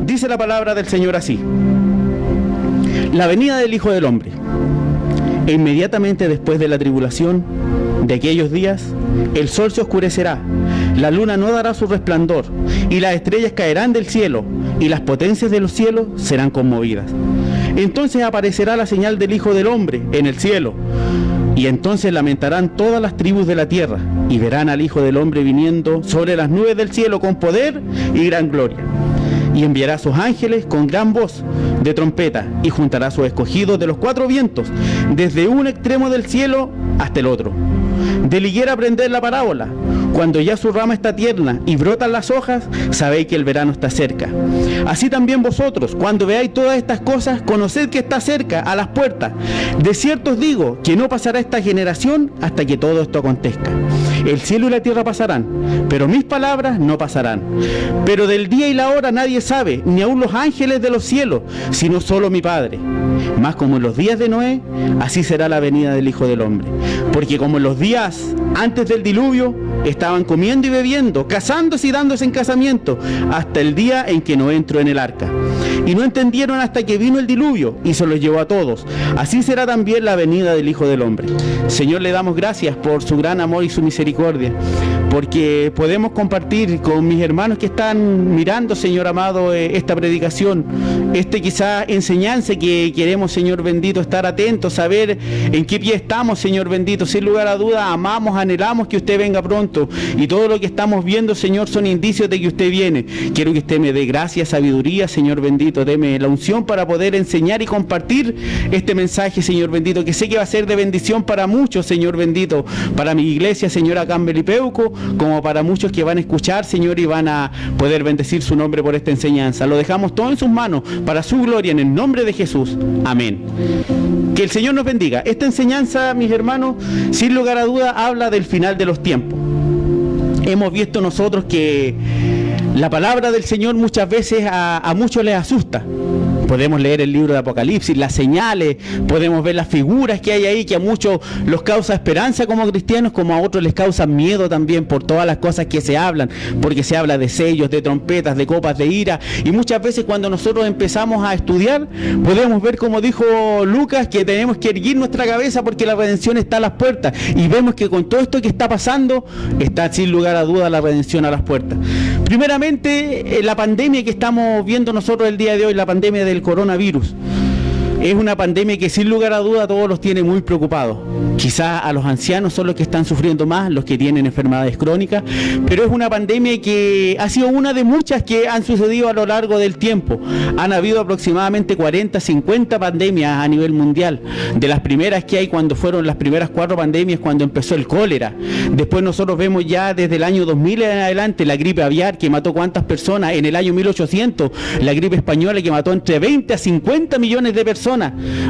Dice la palabra del Señor así: la venida del Hijo del Hombre. E inmediatamente después de la tribulación de aquellos días, el sol se oscurecerá, la luna no dará su resplandor, y las estrellas caerán del cielo, y las potencias de los cielos serán conmovidas. Entonces aparecerá la señal del Hijo del Hombre en el cielo, y entonces lamentarán todas las tribus de la tierra, y verán al Hijo del Hombre viniendo sobre las nubes del cielo con poder y gran gloria. Y enviará a sus ángeles con gran voz de trompeta, y juntará a sus escogidos de los cuatro vientos, desde un extremo del cielo hasta el otro. De la higuera aprended la parábola: cuando ya su rama está tierna y brotan las hojas, sabéis que el verano está cerca. Así también vosotros, cuando veáis todas estas cosas, conoced que está cerca, a las puertas. De cierto os digo que no pasará esta generación hasta que todo esto acontezca. El cielo y la tierra pasarán, pero mis palabras no pasarán. Pero del día y la hora nadie sabe, ni aun los ángeles de los cielos, sino solo mi Padre. Mas como en los días de Noé, así será la venida del Hijo del Hombre. Porque como en los días antes del diluvio, estaban comiendo y bebiendo, casándose y dándose en casamiento, hasta el día en que Noé entró en el arca. Y no entendieron hasta que vino el diluvio y se los llevó a todos. Así será también la venida del Hijo del Hombre. Señor, le damos gracias por su gran amor y su misericordia, porque podemos compartir con mis hermanos que están mirando, Señor amado, esta predicación, quizá enseñanza que queremos, Señor bendito, estar atentos, saber en qué pie estamos, Señor bendito. Sin lugar a duda, amamos, anhelamos que usted venga pronto, y todo lo que estamos viendo, Señor, son indicios de que usted viene. Quiero que usted me dé gracia, sabiduría, Señor bendito, deme la unción para poder enseñar y compartir este mensaje, Señor bendito, que sé que va a ser de bendición para muchos, Señor bendito, para mi iglesia, Señor, acá en Belipeuco, como para muchos que van a escuchar, Señor, y van a poder bendecir su nombre por esta enseñanza. Lo dejamos todo en sus manos, para su gloria, en el nombre de Jesús. Amén. Que el Señor nos bendiga. Esta enseñanza, mis hermanos, sin lugar a duda, habla del final de los tiempos. Hemos visto nosotros que la palabra del Señor muchas veces a muchos les asusta. Podemos leer el libro de Apocalipsis, las señales, podemos ver las figuras que hay ahí, que a muchos los causa esperanza como cristianos, como a otros les causa miedo también por todas las cosas que se hablan, porque se habla de sellos, de trompetas, de copas de ira, y muchas veces cuando nosotros empezamos a estudiar, podemos ver, como dijo Lucas, que tenemos que erguir nuestra cabeza porque la redención está a las puertas, y vemos que con todo esto que está pasando, está sin lugar a duda la redención a las puertas. Primeramente, la pandemia que estamos viendo nosotros el día de hoy, la pandemia del coronavirus, es una pandemia que sin lugar a duda a todos los tiene muy preocupados. Quizás a los ancianos son los que están sufriendo más, los que tienen enfermedades crónicas, pero es una pandemia que ha sido una de muchas que han sucedido a lo largo del tiempo. Han habido aproximadamente 40, 50 pandemias a nivel mundial. De las primeras que hay, cuando fueron las primeras 4 pandemias, cuando empezó el cólera. Después nosotros vemos ya desde el año 2000 en adelante la gripe aviar, que mató cuántas personas. En el año 1800 la gripe española, que mató entre 20 a 50 millones de personas.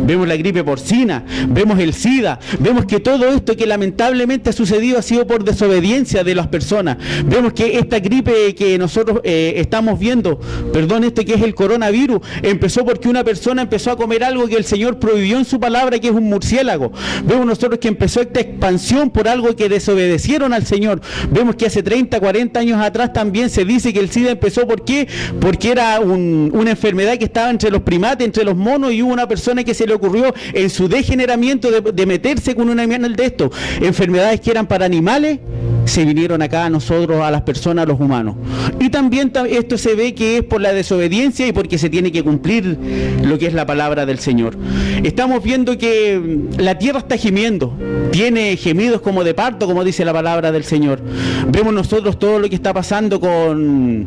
Vemos la gripe porcina, vemos el SIDA, vemos que todo esto que lamentablemente ha sucedido ha sido por desobediencia de las personas. Vemos que esta gripe que nosotros estamos viendo, esto que es el coronavirus, empezó porque una persona empezó a comer algo que el Señor prohibió en su palabra, que es un murciélago. Vemos nosotros que empezó esta expansión por algo que desobedecieron al Señor. Vemos que hace 30, 40 años atrás también se dice que el SIDA empezó, ¿por qué? Porque era una enfermedad que estaba entre los primates, entre los monos, y hubo una persona que se le ocurrió en su degeneramiento de meterse con una animal de esto. Enfermedades que eran para animales se vinieron acá a nosotros, a las personas, a los humanos. Y también esto se ve que es por la desobediencia y porque se tiene que cumplir lo que es la palabra del Señor. Estamos viendo que la tierra está gimiendo, tiene gemidos como de parto, como dice la palabra del Señor. Vemos nosotros todo lo que está pasando con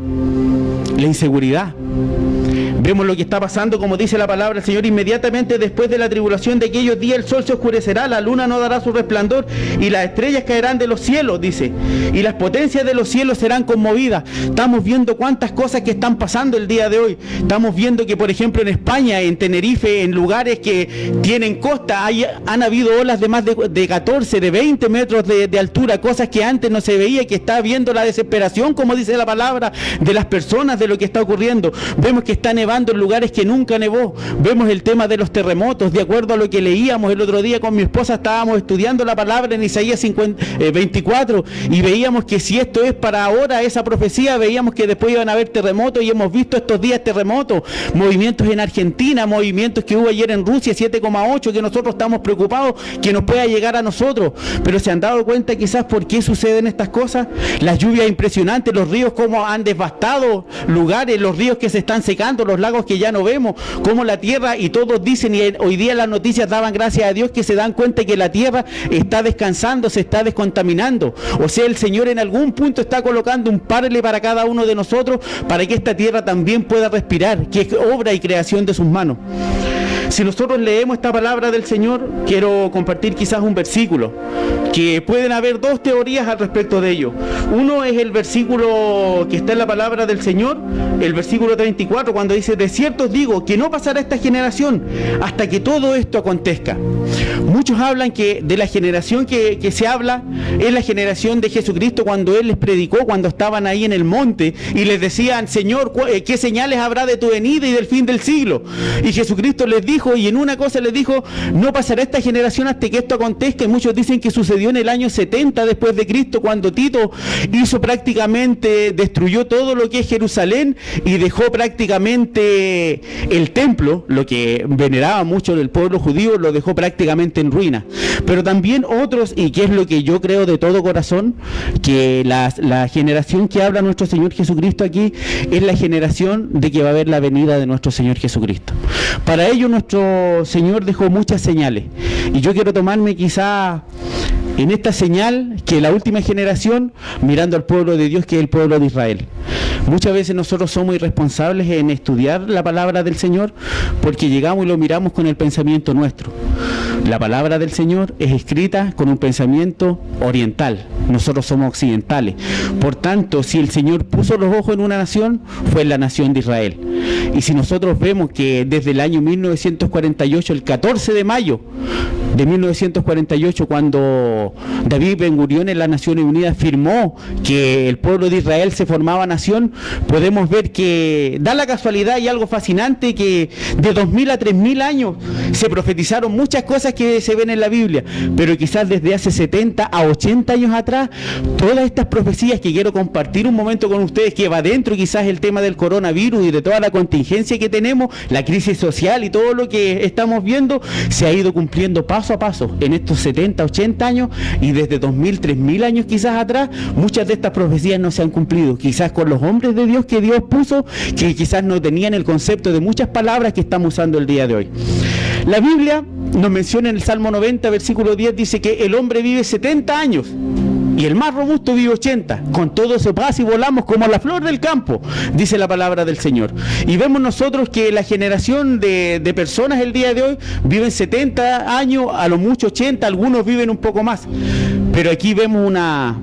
la inseguridad. Vemos lo que está pasando, como dice la palabra del Señor: inmediatamente después de la tribulación de aquellos días el sol se oscurecerá, la luna no dará su resplandor, y las estrellas caerán de los cielos, dice, y las potencias de los cielos serán conmovidas. Estamos viendo cuántas cosas que están pasando el día de hoy. Estamos viendo que, por ejemplo, en España, en Tenerife, en lugares que tienen costa, han habido olas de más de 14, de 20 metros de altura, cosas que antes no se veía, que está viendo la desesperación, como dice la palabra, de las personas, de lo que está ocurriendo. vemos que está nevando en lugares que nunca nevó, vemos el tema de los terremotos, de acuerdo a lo que leíamos el otro día con mi esposa, estábamos estudiando la palabra en Isaías 24 y veíamos que si esto es para ahora esa profecía, veíamos que después iban a haber terremotos y hemos visto estos días terremotos, movimientos en Argentina, movimientos que hubo ayer en Rusia, 7,8, que nosotros estamos preocupados que nos pueda llegar a nosotros, pero se han dado cuenta quizás por qué suceden estas cosas, las lluvias impresionantes, los ríos como han devastado lugares, los ríos que se están secando, los lagos que ya no vemos, como la tierra, y todos dicen, y hoy día las noticias daban gracias a Dios que se dan cuenta que la tierra está descansando, se está descontaminando, o sea, el Señor en algún punto está colocando un parle para cada uno de nosotros, para que esta tierra también pueda respirar, que es obra y creación de sus manos. Si nosotros leemos esta palabra del Señor, quiero compartir quizás un versículo, que pueden haber dos teorías al respecto de ello. Uno es el versículo que está en la palabra del Señor, el versículo 34, cuando dice: de cierto os digo que no pasará esta generación hasta que todo esto acontezca. Muchos hablan que de la generación que se habla es la generación de Jesucristo, cuando Él les predicó, cuando estaban ahí en el monte y les decían: Señor, ¿qué señales habrá de tu venida y del fin del siglo? Y Jesucristo les dijo, y en una cosa les dijo: no pasará esta generación hasta que esto acontezca. Y muchos dicen que sucedió en el año 70 después de Cristo, cuando Tito destruyó todo lo que es Jerusalén y dejó prácticamente el templo, lo que veneraba mucho el pueblo judío, lo dejó prácticamente en ruina. Pero también otros, y que es lo que yo creo de todo corazón, que la generación que habla nuestro Señor Jesucristo aquí es la generación de que va a haber la venida de nuestro Señor Jesucristo. Para ello nuestro Señor dejó muchas señales, y yo quiero tomarme quizá en esta señal que la última generación, mirando al pueblo de Dios, que es el pueblo de Israel. Muchas veces nosotros somos irresponsables en estudiar la palabra del Señor porque llegamos y lo miramos con el pensamiento nuestro. La palabra del Señor es escrita con un pensamiento oriental, nosotros somos occidentales. Por tanto, si el Señor puso los ojos en una nación, fue en la nación de Israel. Y si nosotros vemos que desde el año 1948, el 14 de mayo de 1948, cuando David Ben Gurión en las Naciones Unidas firmó que el pueblo de Israel se formaba nación, podemos ver que da la casualidad y algo fascinante que de 2000 a 3000 años se profetizaron muchas cosas que se ven en la Biblia, pero quizás desde hace 70 a 80 años atrás, todas estas profecías que quiero compartir un momento con ustedes, que va dentro quizás el tema del coronavirus y de toda la contingencia que tenemos, la crisis social y todo lo que estamos viendo, se ha ido cumpliendo paso a paso en estos 70, 80 años, y desde 2000, 3000 años quizás atrás, muchas de estas profecías no se han cumplido, quizás con los hombres de Dios que Dios puso, que quizás no tenían el concepto de muchas palabras que estamos usando el día de hoy. La Biblia nos menciona en el Salmo 90, versículo 10, dice que el hombre vive 70 años y el más robusto vive 80. Con todo eso pasa y volamos como la flor del campo, dice la palabra del Señor. Y vemos nosotros que la generación de personas el día de hoy viven 70 años, a lo mucho 80, algunos viven un poco más. Pero aquí vemos una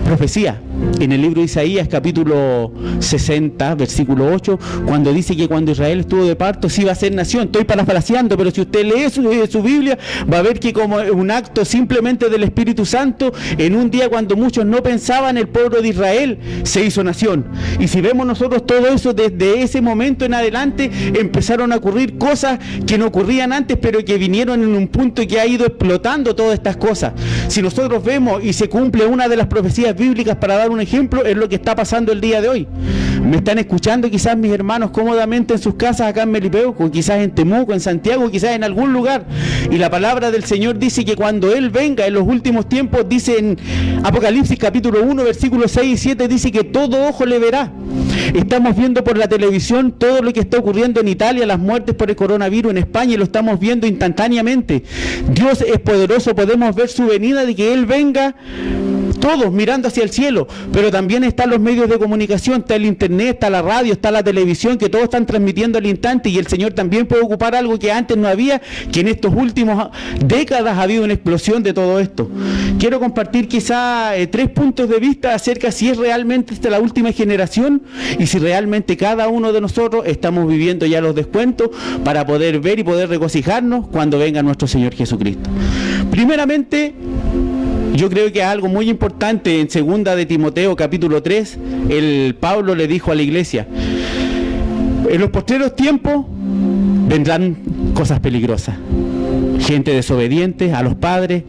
profecía en el libro de Isaías, capítulo 60, versículo 8, cuando dice que cuando Israel estuvo de parto sí iba a ser nación. Estoy parafraseando, pero si usted lee su Biblia, va a ver que como un acto simplemente del Espíritu Santo, en un día cuando muchos no pensaban, el pueblo de Israel se hizo nación. Y si vemos nosotros todo eso, desde ese momento en adelante empezaron a ocurrir cosas que no ocurrían antes, pero que vinieron en un punto y que ha ido explotando todas estas cosas. Si nosotros vemos y se cumple una de las profecías bíblicas, para dar un ejemplo, es lo que está pasando el día de hoy. Me están escuchando quizás mis hermanos cómodamente en sus casas acá en Melipeuco, quizás en Temuco, en Santiago, quizás en algún lugar, y la palabra del Señor dice que cuando Él venga en los últimos tiempos, dice en Apocalipsis capítulo 1, versículos 6 y 7, dice que todo ojo le verá. Estamos viendo por la televisión todo lo que está ocurriendo en Italia, las muertes por el coronavirus en España, y lo estamos viendo instantáneamente. Dios es poderoso, podemos ver su venida, de que Él venga, todos mirando hacia el cielo, pero también están los medios de comunicación, está el internet, está la radio, está la televisión, que todos están transmitiendo al instante, y el Señor también puede ocupar algo que antes no había, que en estos últimos décadas ha habido una explosión de todo esto. Quiero compartir quizá 3 puntos de vista acerca si es realmente esta la última generación y si realmente cada uno de nosotros estamos viviendo ya los descuentos para poder ver y poder regocijarnos cuando venga nuestro Señor Jesucristo. Primeramente, yo creo que es algo muy importante. En 2 de 3 Timoteo capítulo 3, el Pablo le dijo a la iglesia: En los postreros tiempos vendrán cosas peligrosas. Gente desobediente a los padres,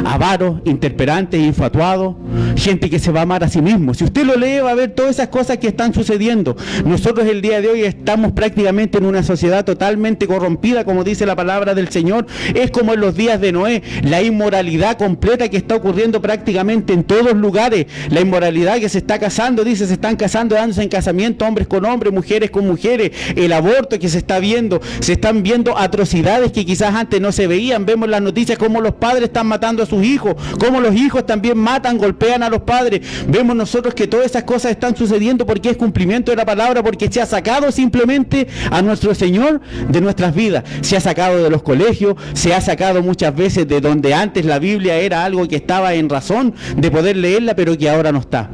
avaros, intemperantes, infatuados, gente que se va a amar a sí mismo. Si usted lo lee va a ver todas esas cosas que están sucediendo. Nosotros el día de hoy estamos prácticamente en una sociedad totalmente corrompida, como dice la palabra del Señor. Es como en los días de Noé, la inmoralidad completa que está ocurriendo prácticamente en todos lugares. La inmoralidad que se está casando, dice, se están casando, dándose en casamiento hombres con hombres, mujeres con mujeres, el aborto que se está viendo, se están viendo atrocidades que quizás antes no se veían. Vemos las noticias cómo los padres están matando a sus hijos, cómo los hijos también matan, golpean a los padres. Vemos nosotros que todas esas cosas están sucediendo porque es cumplimiento de la palabra, porque se ha sacado simplemente a nuestro Señor de nuestras vidas. Se ha sacado de los colegios, se ha sacado muchas veces de donde antes la Biblia era algo que estaba en razón de poder leerla, pero que ahora no está.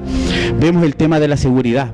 Vemos el tema de la seguridad.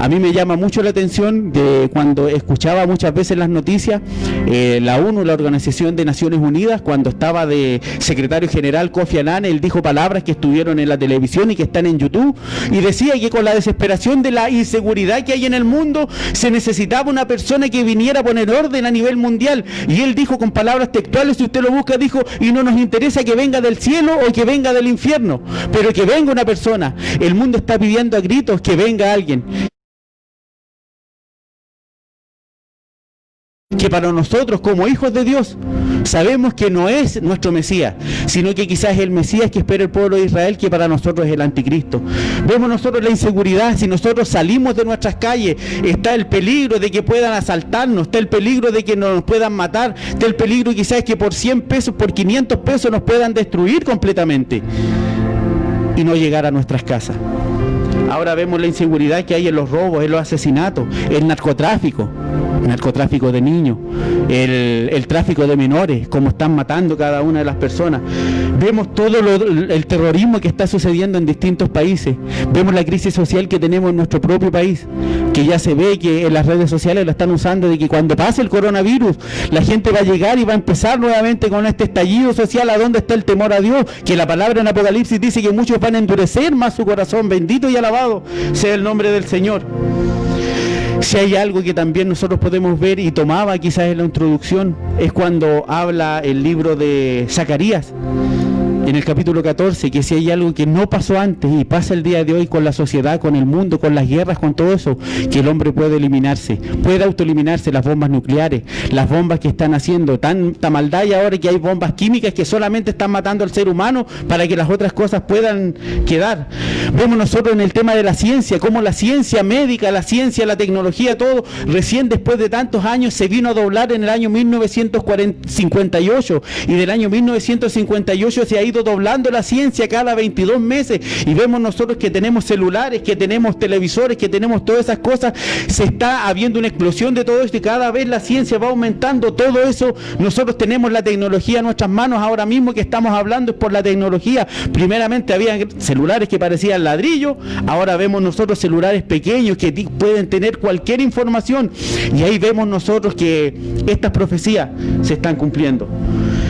A mí me llama mucho la atención de cuando escuchaba muchas veces las noticias, la ONU, la Organización de Naciones Unidas, cuando estaba de secretario general Kofi Annan, él dijo palabras que estuvieron en la televisión y que están en YouTube, y decía que con la desesperación de la inseguridad que hay en el mundo, se necesitaba una persona que viniera a poner orden a nivel mundial. Y él dijo con palabras textuales, si usted lo busca, dijo, y no nos interesa que venga del cielo o que venga del infierno, pero que venga una persona. El mundo está pidiendo a gritos que venga alguien. Que para nosotros como hijos de Dios sabemos que no es nuestro Mesías, sino que quizás es el Mesías que espera el pueblo de Israel, que para nosotros es el anticristo. Vemos nosotros la inseguridad. Si nosotros salimos de nuestras calles, está el peligro de que puedan asaltarnos, está el peligro de que nos puedan matar, está el peligro quizás que por 100 pesos, por 500 pesos nos puedan destruir completamente y no llegar a nuestras casas. Ahora vemos la inseguridad que hay en los robos, en los asesinatos, el narcotráfico de niños, el tráfico de menores, cómo están matando cada una de las personas. Vemos todo el terrorismo que está sucediendo en distintos países. Vemos la crisis social que tenemos en nuestro propio país, que ya se ve que en las redes sociales la están usando, de que cuando pase el coronavirus, la gente va a llegar y va a empezar nuevamente con este estallido social. ¿A dónde está el temor a Dios? Que la palabra en Apocalipsis dice que muchos van a endurecer más su corazón. Bendito y alabado sea el nombre del Señor. Si hay algo que también nosotros podemos ver, y tomaba quizás en la introducción, es cuando habla el libro de Zacarías, en el capítulo 14, que si hay algo que no pasó antes y pasa el día de hoy con la sociedad, con el mundo, con las guerras, con todo eso, que el hombre puede eliminarse, puede autoeliminarse las bombas nucleares, las bombas que están haciendo tanta maldad, y ahora que hay bombas químicas que solamente están matando al ser humano para que las otras cosas puedan quedar. Vemos nosotros en el tema de la ciencia, cómo la ciencia médica, la ciencia, la tecnología, todo, recién después de tantos años se vino a doblar en el año 1958, y del año 1958 se ha ido doblando la ciencia cada 22 meses, y vemos nosotros que tenemos celulares, que tenemos televisores, que tenemos todas esas cosas. Se está habiendo una explosión de todo esto, y cada vez la ciencia va aumentando todo eso. Nosotros tenemos la tecnología en nuestras manos ahora mismo, que estamos hablando es por la tecnología. Primeramente había celulares que parecían ladrillo, ahora vemos nosotros celulares pequeños que pueden tener cualquier información, y ahí vemos nosotros que estas profecías se están cumpliendo.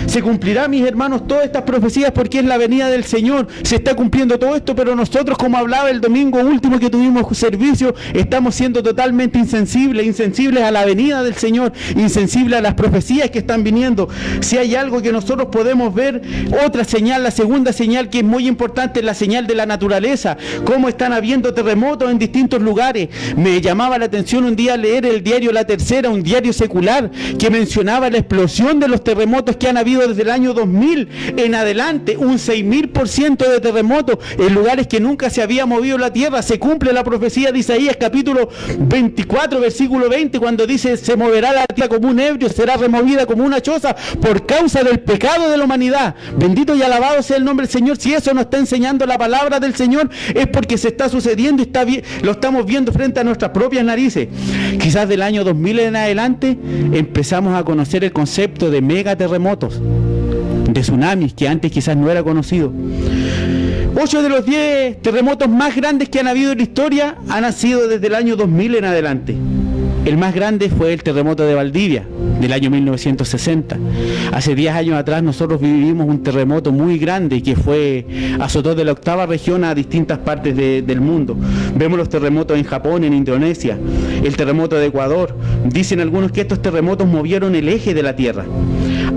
Se cumplirá, mis hermanos, todas estas profecías, porque es la venida del Señor. Se está cumpliendo todo esto, pero nosotros, como hablaba el domingo último que tuvimos servicio, estamos siendo totalmente insensibles a la venida del Señor, insensibles a las profecías que están viniendo. Si hay algo que nosotros podemos ver, otra señal, la segunda señal que es muy importante, es la señal de la naturaleza. Cómo están habiendo terremotos en distintos lugares. Me llamaba la atención un día leer el diario La Tercera, un diario secular, que mencionaba la explosión de los terremotos que han habido desde el año 2000 en adelante, un 6.000% de terremotos en lugares que nunca se había movido la tierra. Se cumple la profecía de Isaías capítulo 24 versículo 20, cuando dice: se moverá la tierra como un ebrio, será removida como una choza por causa del pecado de la humanidad. Bendito y alabado sea el nombre del Señor. Si eso nos está enseñando la palabra del Señor, es porque se está sucediendo y lo estamos viendo frente a nuestras propias narices. Quizás del año 2000 en adelante empezamos a conocer el concepto de megaterremotos, de tsunamis, que antes quizás no era conocido. 8 de los 10 terremotos más grandes que han habido en la historia han sido desde el año 2000 en adelante. El más grande fue el terremoto de Valdivia, del año 1960. Hace 10 años atrás nosotros vivimos un terremoto muy grande que azotó de la 8ª región a distintas partes del mundo. Vemos los terremotos en Japón, en Indonesia, el terremoto de Ecuador. Dicen algunos que estos terremotos movieron el eje de la Tierra.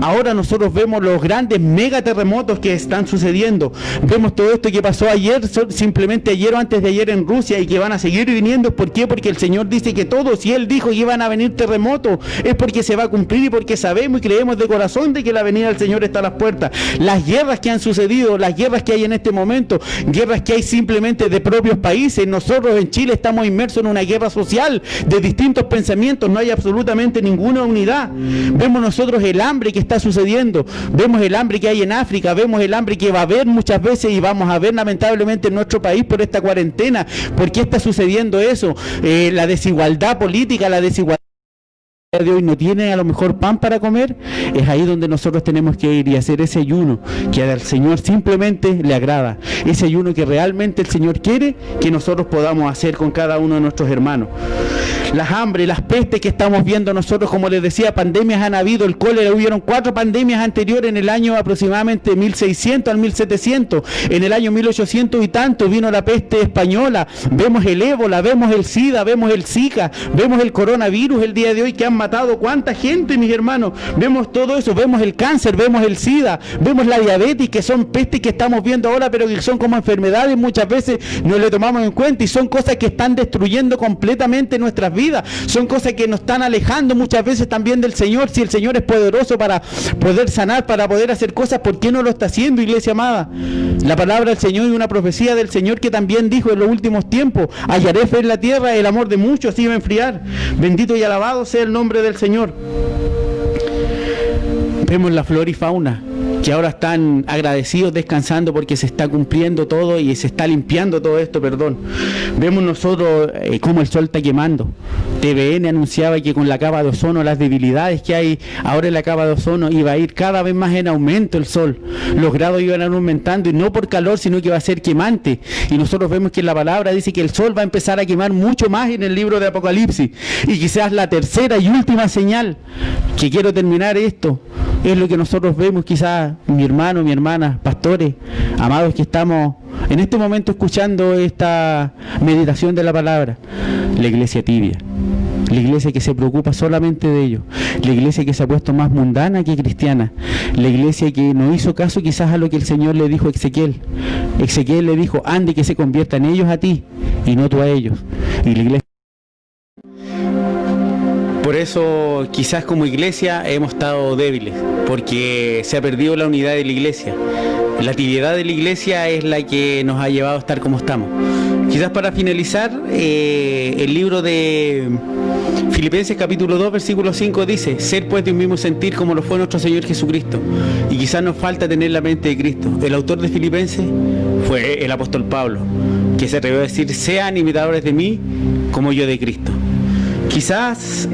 Ahora nosotros vemos los grandes megaterremotos que están sucediendo. Vemos todo esto que pasó ayer, simplemente ayer o antes de ayer en Rusia, y que van a seguir viniendo. ¿Por qué? Porque el Señor dice que todos, si Él dijo que iban a venir terremotos, es porque se va a cumplir y porque sabemos y creemos de corazón de que la venida del Señor está a las puertas. Las guerras que han sucedido, las guerras que hay en este momento, guerras que hay simplemente de propios países. Nosotros en Chile estamos inmersos en una guerra social de distintos pensamientos, no hay absolutamente ninguna unidad. Vemos nosotros el hambre que está sucediendo, vemos el hambre que hay en África, vemos el hambre que va a haber muchas veces y vamos a ver lamentablemente en nuestro país por esta cuarentena. ¿Por qué está sucediendo eso? La desigualdad política, la desigualdad de hoy no tiene a lo mejor pan para comer. Es ahí donde nosotros tenemos que ir y hacer ese ayuno que al Señor simplemente le agrada, ese ayuno que realmente el Señor quiere que nosotros podamos hacer con cada uno de nuestros hermanos. Las hambres, las pestes que estamos viendo nosotros, como les decía, pandemias han habido, el cólera, hubieron 4 pandemias anteriores en el año aproximadamente 1600 al 1700, en el año 1800 y tanto vino la peste española, vemos el ébola, vemos el SIDA, vemos el Zika, vemos el coronavirus el día de hoy que han matado cuánta gente, mis hermanos, vemos todo eso, vemos el cáncer, vemos el SIDA, vemos la diabetes, que son pestes que estamos viendo ahora, pero que son como enfermedades, muchas veces no le tomamos en cuenta y son cosas que están destruyendo completamente nuestras vidas, son cosas que nos están alejando muchas veces también del Señor. Si el Señor es poderoso para poder sanar, para poder hacer cosas, ¿por qué no lo está haciendo, iglesia amada? La palabra del Señor y una profecía del Señor que también dijo en los últimos tiempos: hallaré fe en la tierra, el amor de muchos se iba a enfriar. Bendito y alabado sea el nombre del Señor. Vemos la flora y fauna que ahora están agradecidos, descansando porque se está cumpliendo todo y se está limpiando todo esto, perdón. Vemos nosotros cómo el sol está quemando. TVN anunciaba que con la capa de ozono, las debilidades que hay ahora en la capa de ozono, iba a ir cada vez más en aumento el sol. Los grados iban a ir aumentando, y no por calor, sino que va a ser quemante. Y nosotros vemos que la palabra dice que el sol va a empezar a quemar mucho más en el libro de Apocalipsis. Y quizás la tercera y última señal, que quiero terminar esto, es lo que nosotros vemos, quizás mi hermano, mi hermana, pastores, amados que estamos en este momento escuchando esta meditación de la palabra. La iglesia tibia, la iglesia que se preocupa solamente de ello, la iglesia que se ha puesto más mundana que cristiana, la iglesia que no hizo caso quizás a lo que el Señor le dijo a Ezequiel. Ezequiel le dijo: ande que se conviertan ellos a ti y no tú a ellos. Y la iglesia... Por eso quizás como iglesia hemos estado débiles, porque se ha perdido la unidad de la iglesia. La tibiedad de la iglesia es la que nos ha llevado a estar como estamos. Quizás para finalizar, el libro de Filipenses capítulo 2 versículo 5 dice: ser pues de un mismo sentir como lo fue nuestro Señor Jesucristo. Y quizás nos falta tener la mente de Cristo. El autor de Filipenses fue el apóstol Pablo, que se atrevió a decir: sean imitadores de mí como yo de Cristo. Quizás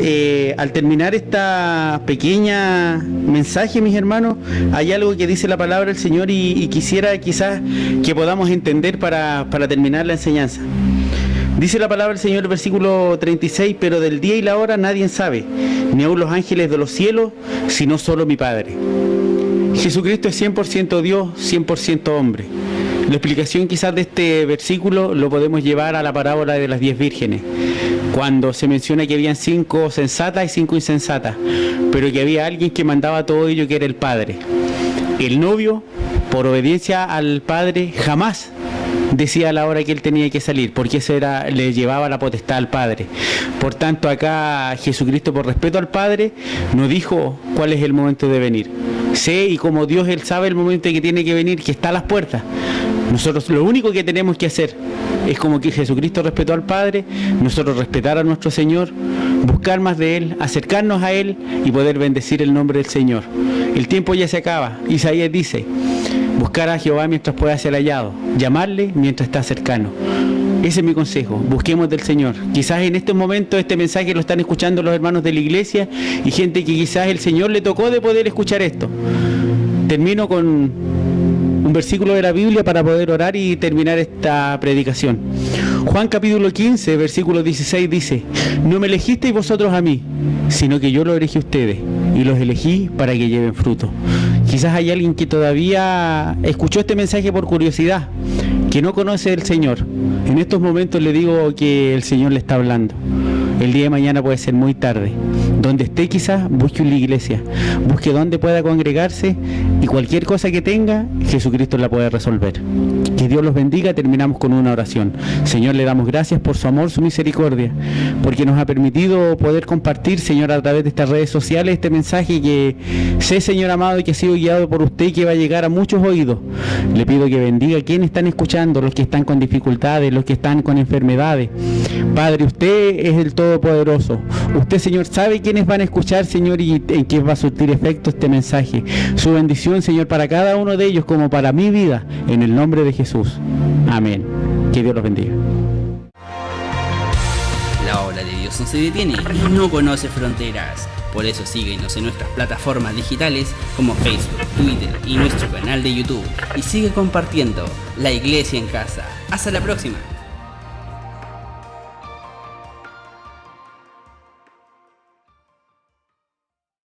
al terminar esta pequeña mensaje, mis hermanos, hay algo que dice la palabra del Señor y quisiera quizás que podamos entender para terminar la enseñanza. Dice la palabra del Señor, versículo 36: pero del día y la hora nadie sabe, ni aun los ángeles de los cielos, sino solo mi Padre. Jesucristo es 100% Dios, 100% hombre. La explicación quizás de este versículo lo podemos llevar a la parábola de las 10 vírgenes, cuando se menciona que habían 5 sensatas y 5 insensatas, pero que había alguien que mandaba todo ello, que era el Padre. El novio, por obediencia al Padre, jamás decía a la hora que él tenía que salir, porque eso le llevaba la potestad al Padre. Por tanto, acá Jesucristo, por respeto al Padre, nos dijo cuál es el momento de venir. Sé, y como Dios, Él sabe el momento en que tiene que venir, que está a las puertas. Nosotros lo único que tenemos que hacer es, como que Jesucristo respetó al Padre, nosotros respetar a nuestro Señor, buscar más de Él, acercarnos a Él y poder bendecir el nombre del Señor. El tiempo ya se acaba. Isaías dice: buscar a Jehová mientras pueda ser hallado, llamarle mientras está cercano. Ese es mi consejo: busquemos del Señor. Quizás en estos momentos este mensaje lo están escuchando los hermanos de la iglesia y gente que quizás el Señor le tocó de poder escuchar esto. Termino con un versículo de la Biblia para poder orar y terminar esta predicación. Juan capítulo 15, versículo 16 dice: no me elegisteis vosotros a mí, sino que yo los elegí a ustedes, y los elegí para que lleven fruto. Quizás hay alguien que todavía escuchó este mensaje por curiosidad, que no conoce al Señor. En estos momentos le digo que el Señor le está hablando. El día de mañana puede ser muy tarde. Donde esté, quizás busque una iglesia, busque donde pueda congregarse, y cualquier cosa que tenga, Jesucristo la puede resolver. Que Dios los bendiga. Terminamos con una oración. Señor, le damos gracias por su amor, su misericordia, porque nos ha permitido poder compartir, Señor, a través de estas redes sociales este mensaje que sé, Señor amado, y que ha sido guiado por usted y que va a llegar a muchos oídos. Le pido que bendiga a quienes están escuchando, los que están con dificultades, los que están con enfermedades. Padre, usted es el Todopoderoso. Usted, Señor, sabe quiénes van a escuchar, Señor, y en qué va a surtir efecto este mensaje. Su bendición, Señor, para cada uno de ellos, como para mi vida, en el nombre de Jesús. Amén. Que Dios los bendiga. La obra de Dios no se detiene y no conoce fronteras. Por eso síguenos en nuestras plataformas digitales como Facebook, Twitter y nuestro canal de YouTube. Y sigue compartiendo La Iglesia en Casa. Hasta la próxima.